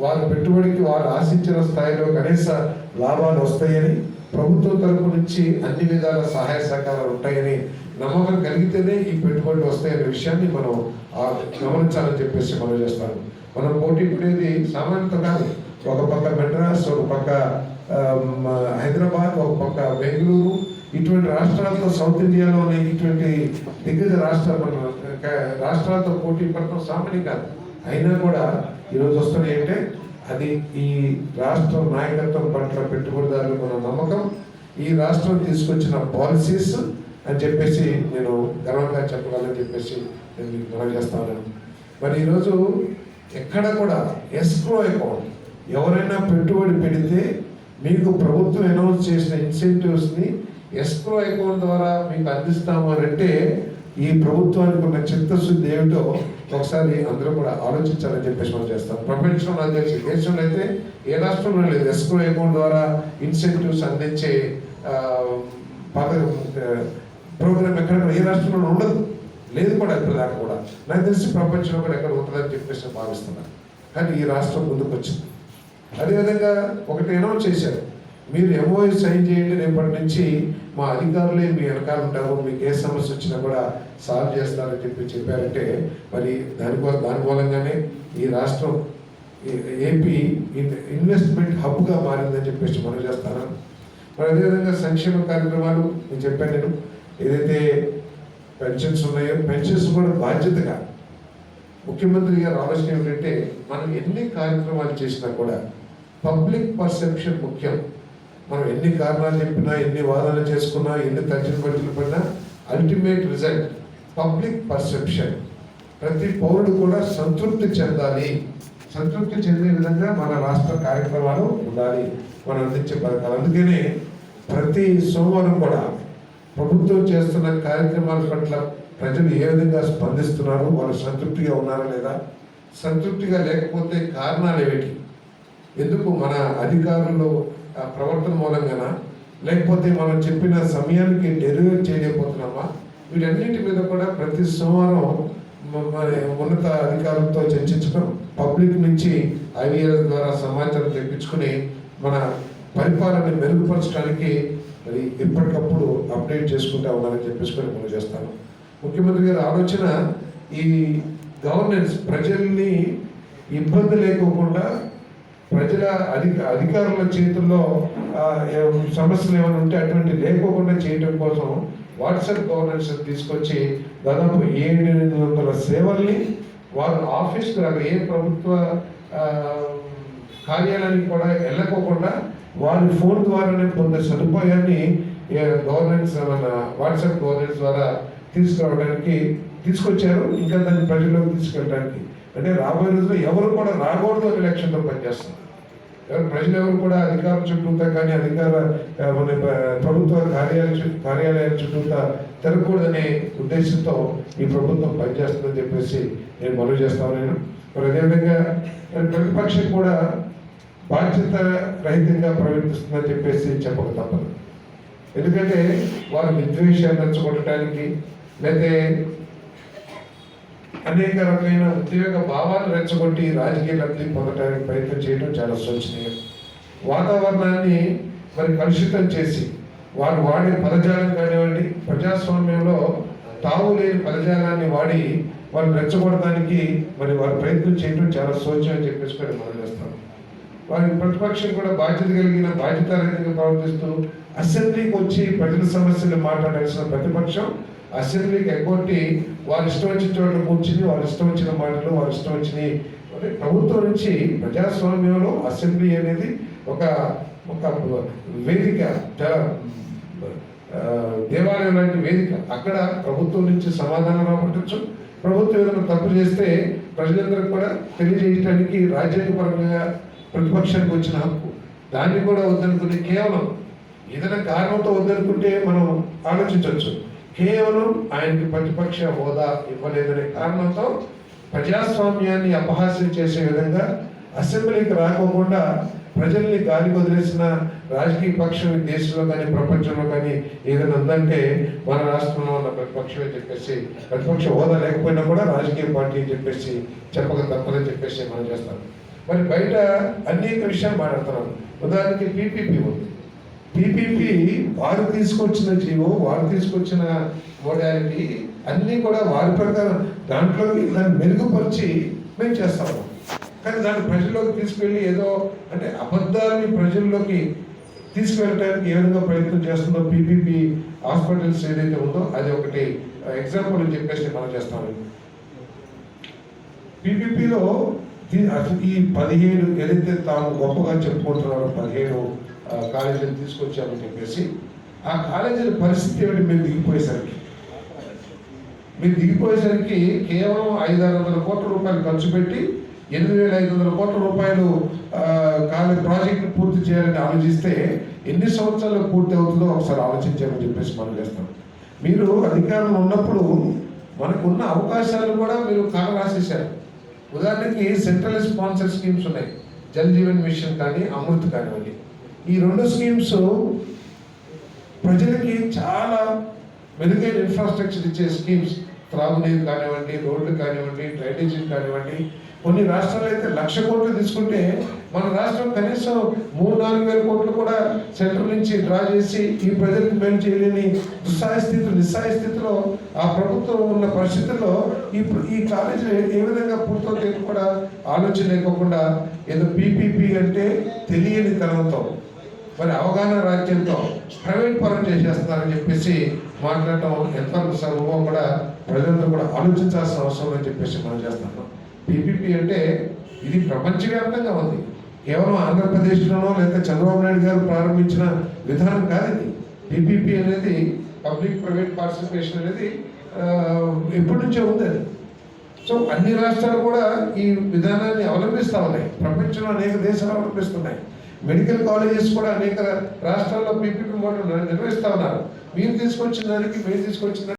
వారి పెట్టుబడికి వారు ఆశించిన స్థాయిలో కనీస లాభాలు వస్తాయని, ప్రభుత్వం తరపు నుంచి అన్ని విధాల సహాయ సహకారాలు ఉంటాయని నమ్మకం కలిగితేనే ఈ పెట్టుబడులు వస్తాయనే విషయాన్ని మనం గమనించాలని చెప్పేసి మనం చేస్తాను. మనం పోటీ పడేది సామాన్యత కాదు. ఒక పక్క మెడ్రాస్, ఒక పక్క హైదరాబాద్, ఒక పక్క బెంగళూరు, ఇటువంటి రాష్ట్రాలతో సౌత్ ఇండియాలోని ఇటువంటి దిగ్గజ రాష్ట్రాలతో పోటీ పడటం సామాన్యం కాదు. అయినా కూడా ఈరోజు వస్తున్నాయి అంటే అది ఈ రాష్ట్ర నాయకత్వం పట్ల పెట్టుబడిదారులు మన నమ్మకం, ఈ రాష్ట్రం తీసుకొచ్చిన పాలసీస్ అని చెప్పేసి నేను గర్వంగా చెప్పగలని చెప్పేసి నేను మీకు మనం చేస్తాను. మరి ఈరోజు ఎక్కడ కూడా ఎస్క్రో అకౌంట్ ఎవరైనా పెట్టుబడి పెడితే మీకు ప్రభుత్వం అనౌన్స్ చేసిన ఇన్సెంటివ్స్ని ఎస్క్రో అకౌంట్ ద్వారా మీకు అందిస్తాము అని అంటే ఈ ప్రభుత్వానికి ఉన్న చిత్తశుద్ధి ఏమిటో ఒకసారి అందరూ కూడా ఆలోచించాలని చెప్పేసి మనం చేస్తాం. ప్రపంచంలో నాకు తెలిసి దేశంలో అయితే ఏ రాష్ట్రంలో లేదు ఎస్క్రో అకౌంట్ ద్వారా ఇన్సెంటివ్స్ అందించే ప్రోగ్రామ్ ఎక్కడ ఏ రాష్ట్రంలో ఉండదు, లేదు కూడా ఇప్పుడు దాకా కూడా. నాకు తెలిసి ప్రపంచంలో కూడా ఎక్కడ ఉంటుందని చెప్పేసి భావిస్తున్నాను. కానీ ఈ రాష్ట్రం ముందుకు వచ్చింది. అదేవిధంగా ఒకటి అనౌన్స్ చేశారు, మీరు ఎంఓఐ సైన్ చేయండి, రేపటి నుంచి మా అధికారులే మీ వెనకాల ఉంటారు, మీకు ఏ సమస్య వచ్చినా కూడా సాల్వ్ చేస్తారని చెప్పారంటే మరి దాని మూలంగానే ఈ రాష్ట్రం ఏపీ ఇన్వెస్ట్మెంట్ హబ్గా మారిందని చెప్పేసి మనం చేస్తాను. మరి అదేవిధంగా సంక్షేమ కార్యక్రమాలు నేను చెప్పాను. నేను ఏదైతే పెన్షన్స్ ఉన్నాయో పెన్షన్స్ కూడా బాధ్యతగా ముఖ్యమంత్రి గారు ఆలోచన ఏమిటంటే మనం ఎన్ని కార్యక్రమాలు చేసినా కూడా పబ్లిక్ పర్సెప్షన్ ముఖ్యం. మనం ఎన్ని కారణాలు చెప్పినా, ఎన్ని వాదనలు చేసుకున్నా, ఎన్ని తర్జన భర్తీలు పడినా అల్టిమేట్ రిజల్ట్ పబ్లిక్ పర్సెప్షన్. ప్రతి పౌరుడు కూడా సంతృప్తి చెందాలి. సంతృప్తి చెందే విధంగా మన రాష్ట్ర కార్యక్రమాలు ఉండాలి, మనం అందించే పథకాలు. అందుకనే ప్రతి సోమవారం కూడా ప్రభుత్వం చేస్తున్న కార్యక్రమాల పట్ల ప్రజలు ఏ విధంగా స్పందిస్తున్నారు, వాళ్ళు సంతృప్తిగా ఉన్నారా లేదా, సంతృప్తిగా లేకపోతే కారణాలు ఏమిటి, ఎందుకు మన అధికారులు ప్రవర్తన మూలంగానా, లేకపోతే మనం చెప్పిన సమయానికి డెలివరీ చేయలేకపోతున్నామా, వీటన్నిటి మీద కూడా ప్రతి సోమవారం మరి ఉన్నత అధికారులతో చర్చించడం, పబ్లిక్ నుంచి ఐవీఆర్ఎస్ ద్వారా సమాచారం తెప్పించుకుని మన పరిపాలన మెరుగుపరచడానికి మరి ఎప్పటికప్పుడు అప్డేట్ చేసుకుంటా ఉన్నారని చెప్పేసి మనం చేస్తాను. ముఖ్యమంత్రి గారి ఆలోచన ఈ గవర్నెన్స్ ప్రజల్ని ఇబ్బంది లేకోకుండా ప్రజల అధికారుల చేతుల్లో సమస్యలు ఏమైనా ఉంటే అటువంటి లేకోకుండా చేయడం కోసం వాట్సాప్ గవర్నెన్స్ తీసుకొచ్చి దాదాపు 700 సేవల్ని వారు ఆఫీస్ ద్వారా ఏ ప్రభుత్వ కార్యాలయానికి కూడా వెళ్ళకోకుండా వారి ఫోన్ ద్వారానే పొందే సదుపాయాన్ని గవర్నెన్స్ మన వాట్సాప్ గవర్నెన్స్ ద్వారా తీసుకొచ్చారు. ఇంకా దాన్ని ప్రజల్లోకి తీసుకెళ్ళడానికి అంటే రాబోయే రోజుల్లో ఎవరు కూడా రాకూడదు అనే లక్ష్యంతో పనిచేస్తున్నారు. ప్రజలు ఎవరు కూడా అధికారుల చుట్టూతా కానీ ప్రభుత్వ కార్యాలయాల చుట్టూతా తిరగకూడదనే ఉద్దేశంతో ఈ ప్రభుత్వం పనిచేస్తుందని చెప్పేసి నేను మనవి చేస్తాను. నేను మరి అదేవిధంగా ప్రతిపక్షం కూడా బాధ్యత రహితంగా ప్రవర్తిస్తుందని చెప్పేసి చెప్పక తప్పదు. ఎందుకంటే వారు విద్వేషాలు రెచ్చగొట్టడానికి లేకపోతే అనేక రకమైన ఉద్యోగ భావాలు రెచ్చగొట్టి రాజకీయ లబ్ధి పొందడానికి ప్రయత్నం చేయడం చాలా శోచనీయం. వాతావరణాన్ని మరి కలుషితం చేసి వారు వాడే పదజాలం కానివ్వండి, ప్రజాస్వామ్యంలో తావు లేని పదజాలాన్ని వాడి వాళ్ళు రెచ్చగొట్టడానికి మరి వారు ప్రయత్నం చేయడం చాలా శోచనీయం అని చెప్పేసి కూడా మనం చేస్తాం. వారి ప్రతిపక్షం కూడా బాధ్యతారహితంగా ప్రవర్తిస్తూ అసెంబ్లీకి వచ్చి ప్రజల సమస్యలు మాట్లాడాల్సిన ప్రతిపక్షం అసెంబ్లీకి ఎగ్గొట్టి వారి ఇష్టం వచ్చిన చోట్ల కూర్చుని వారి ఇష్టం వచ్చిన మాటలు వారి ఇష్టం వచ్చినాయి. ప్రభుత్వం నుంచి ప్రజాస్వామ్యంలో అసెంబ్లీ అనేది ఒక వేదిక, దేవాలయం లాంటి వేదిక. అక్కడ ప్రభుత్వం నుంచి సమాధానం రాబట్టచ్చు. ప్రభుత్వం ఏదైనా తప్పు చేస్తే ప్రజలందరికీ కూడా తెలియజేయడానికి రాజ్యాంగపరంగా ప్రతిపక్షానికి వచ్చిన హక్కు, దాన్ని కూడా వద్దనుకుని కేవలం ఏదైనా కారణంతో వద్దనుకుంటే మనం ఆలోచించవచ్చు. కేవలం ఆయనకి ప్రతిపక్ష హోదా ఇవ్వలేదనే కారణంతో ప్రజాస్వామ్యాన్ని అపహాస్యం చేసే విధంగా అసెంబ్లీకి రాకోకుండా ప్రజల్ని గాలి వదిలేసిన రాజకీయ పక్షం దేశంలో కానీ ప్రపంచంలో కానీ ఏదైనా ఉందంటే మన రాష్ట్రంలో ఉన్న ప్రతిపక్షమే చెప్పేసి, ప్రతిపక్ష హోదా లేకపోయినా కూడా రాజకీయ పార్టీ అని చెప్పేసి చెప్పక తప్పదని చెప్పేసి మనం చేస్తాం. మరి బయట అనేక విషయాలు మాట్లాడుతున్నారు. ఉదాహరణకి పీపీపీ ఉంది. పీపీపీ వారు తీసుకొచ్చిన జీవో, వారు తీసుకొచ్చిన మోడాలిటీ అన్నీ కూడా వారి ప్రకారం దాంట్లోకి దాన్ని మెరుగుపరిచి మేము చేస్తాము. కానీ దాన్ని ప్రజల్లోకి తీసుకెళ్ళి ఏదో అంటే అబద్ధాలని ప్రజల్లోకి తీసుకువెళ్ళడానికి ఏ విధంగా ప్రయత్నం చేస్తుందో పీపీపీ హాస్పిటల్స్ ఏదైతే ఉందో అది ఒకటి ఎగ్జాంపుల్ అని చెప్పేసి మనం చేస్తాము. పీపీపీలో అసలు ఈ 17 ఏదైతే తాము గొప్పగా చెప్పుకుంటున్నారో 17 కాలేజీలు తీసుకొచ్చామని చెప్పేసి ఆ కాలేజీల పరిస్థితి ఏమిటి? మీరు దిగిపోయేసరికి కేవలం 500-600 కోట్ల రూపాయలు ఖర్చు పెట్టి 8,500 కోట్ల రూపాయలు ప్రాజెక్టు పూర్తి చేయాలని ఆలోచిస్తే ఎన్ని సంవత్సరాలు పూర్తి అవుతుందో ఒకసారి ఆలోచించామని చెప్పేసి మనం చేస్తాం. మీరు అధికారంలో ఉన్నప్పుడు మనకున్న అవకాశాలు కూడా మీరు రాసేశారు. ఉదాహరణకి సెంట్రల్ స్పాన్సర్ స్కీమ్స్ ఉన్నాయి, జల్ జీవన్ మిషన్ కానీ అమృత్ కానివ్వండి. ఈ 2 స్కీమ్స్ ప్రజలకి చాలా మెరుగైన ఇన్ఫ్రాస్ట్రక్చర్ ఇచ్చే స్కీమ్స్. త్రాగునీరు కానివ్వండి, రోడ్లు కానివ్వండి, డ్రైనేజీలు కానివ్వండి. కొన్ని రాష్ట్రాలు అయితే 1,00,000 కోట్లు తీసుకుంటే మన రాష్ట్రం కనీసం 3-4 వేల కోట్లు కూడా సెంట్రల్ నుంచి డ్రా చేసి ఈ ప్రజలకు మేలు చేయలేని నిస్సాయ స్థితిలో ఆ ప్రభుత్వం ఉన్న పరిస్థితుల్లో ఈ కాలేజీలు ఏ విధంగా పూర్తవుతాయి కూడా ఆలోచన లేకోకుండా ఏదో పీపీపీ అంటే తెలియని తనంతో మరి అవగాహన రాజ్యంతో ప్రైవేట్ పరం చేసేస్తున్నారని చెప్పేసి మాట్లాడటం ఎంతవరకు సర్వం కూడా ప్రజలందరూ కూడా ఆలోచించాల్సిన అవసరం అని చెప్పేసి మనం చేస్తున్నాం. పీపీపీ అంటే ఇది ప్రపంచవ్యాప్తంగా ఉంది. కేవలం ఆంధ్రప్రదేశ్లోనో లేదా చంద్రబాబు నాయుడు గారు ప్రారంభించిన విధానం కాదు ఇది. పీపీపీ అనేది పబ్లిక్ ప్రైవేట్ పార్టిసిపేషన్ అనేది ఎప్పటి నుంచో ఉంది అది. సో అన్ని రాష్ట్రాలు కూడా ఈ విధానాన్ని అవలంబిస్తూ ఉన్నాయి. ప్రపంచంలో అనేక దేశాలు అవలంబిస్తున్నాయి. మెడికల్ కాలేజెస్ కూడా అనేక రాష్ట్రాల్లో పీపీపీ మోడల్ నిర్వహిస్తూ ఉన్నారు. మీరు తీసుకొచ్చిన దానికి